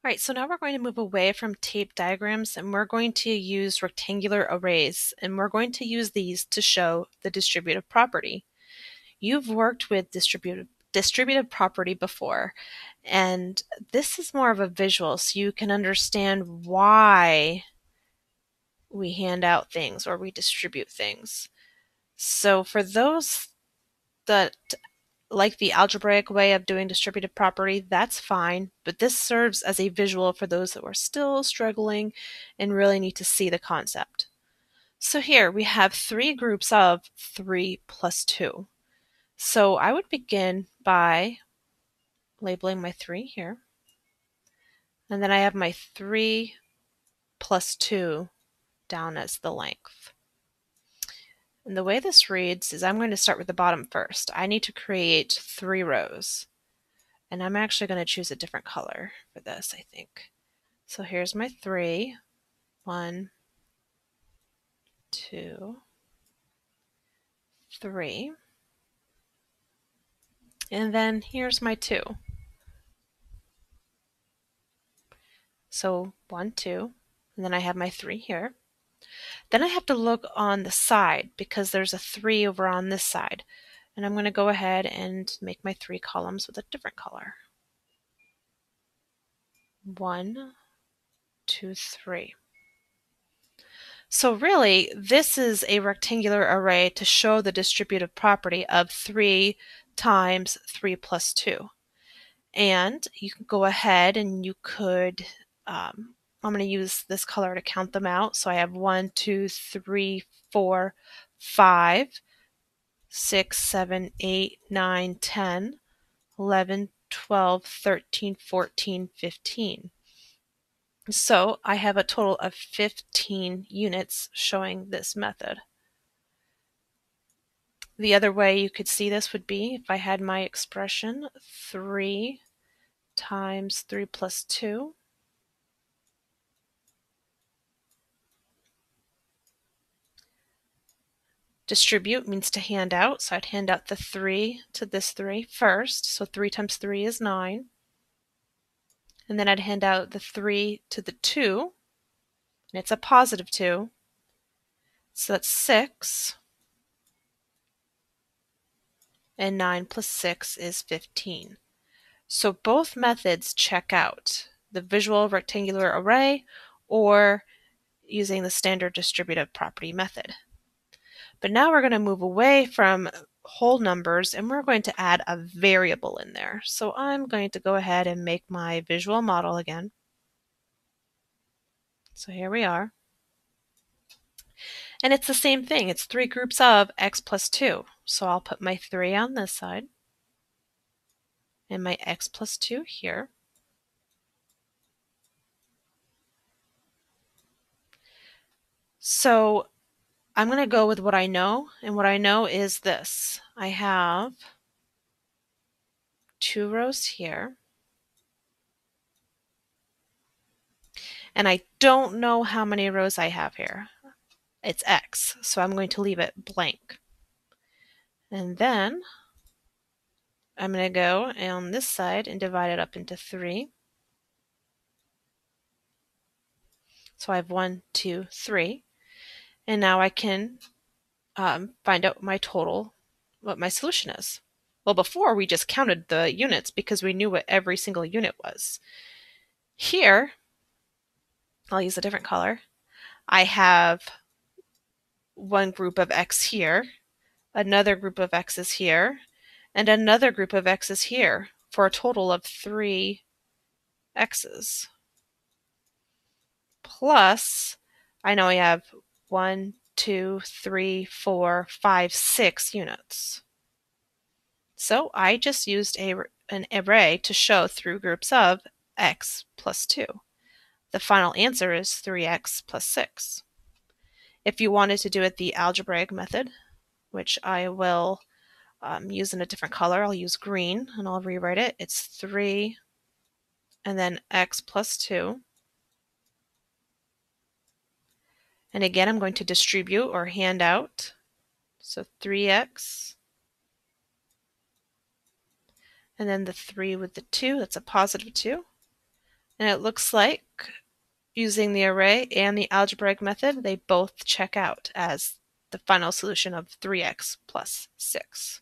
All right, so now we're going to move away from tape diagrams and we're going to use rectangular arrays, and we're going to use these to show the distributive property. You've worked with distributive property before, and this is more of a visual so you can understand why we hand out things or we distribute things. So for those that like the algebraic way of doing distributive property, that's fine, but this serves as a visual for those that are still struggling and really need to see the concept. So here we have three groups of 3 plus 2. So I would begin by labeling my 3 here, and then I have my 3 plus 2 down as the length. And the way this reads is I'm going to start with the bottom first. I need to create 3 rows. And I'm actually going to choose a different color for this, I think. So here's my 3. 1, 2, 3. And then here's my 2. So 1, 2. And then I have my 3 here. Then I have to look on the side because there's a 3 over on this side. And I'm going to go ahead and make my 3 columns with a different color. 1, 2, 3. So really, this is a rectangular array to show the distributive property of 3 times 3 plus 2. And you can go ahead and you could, I'm going to use this color to count them out. So I have 1, 2, 3, 4, 5, 6, 7, 8, 9, 10, 11, 12, 13, 14, 15. So I have a total of 15 units showing this method. The other way you could see this would be if I had my expression 3 times 3 plus 2. Distribute means to hand out, so I'd hand out the 3 to this 3 first. So 3 times 3 is 9. And then I'd hand out the 3 to the 2, and it's a positive 2. So that's 6. And 9 plus 6 is 15. So both methods check out, the visual rectangular array or using the standard distributive property method. But now we're going to move away from whole numbers and we're going to add a variable in there. So I'm going to go ahead and make my visual model again. So here we are. And it's the same thing. It's 3 groups of x plus 2. So I'll put my 3 on this side and my x plus 2 here. So I'm going to go with what I know, and what I know is this. I have 2 rows here, and I don't know how many rows I have here. It's x, so I'm going to leave it blank. And then I'm going to go on this side and divide it up into 3. So I have 1, 2, 3. And now I can find out my total, what my solution is. Well, before we just counted the units because we knew what every single unit was. Here, I'll use a different color. I have one group of x here, another group of x's here, and another group of x's here for a total of 3 x's. Plus, I know I have 1, 2, 3, 4, 5, 6 units. So I just used an array to show through groups of x plus 2. The final answer is 3x plus 6. If you wanted to do it the algebraic method, which I will use in a different color, I'll use green and I'll rewrite it. It's 3 and then x plus 2. And again, I'm going to distribute or hand out. So 3x. And then the 3 with the 2, that's a positive 2. And it looks like using the array and the algebraic method, they both check out as the final solution of 3x plus 6.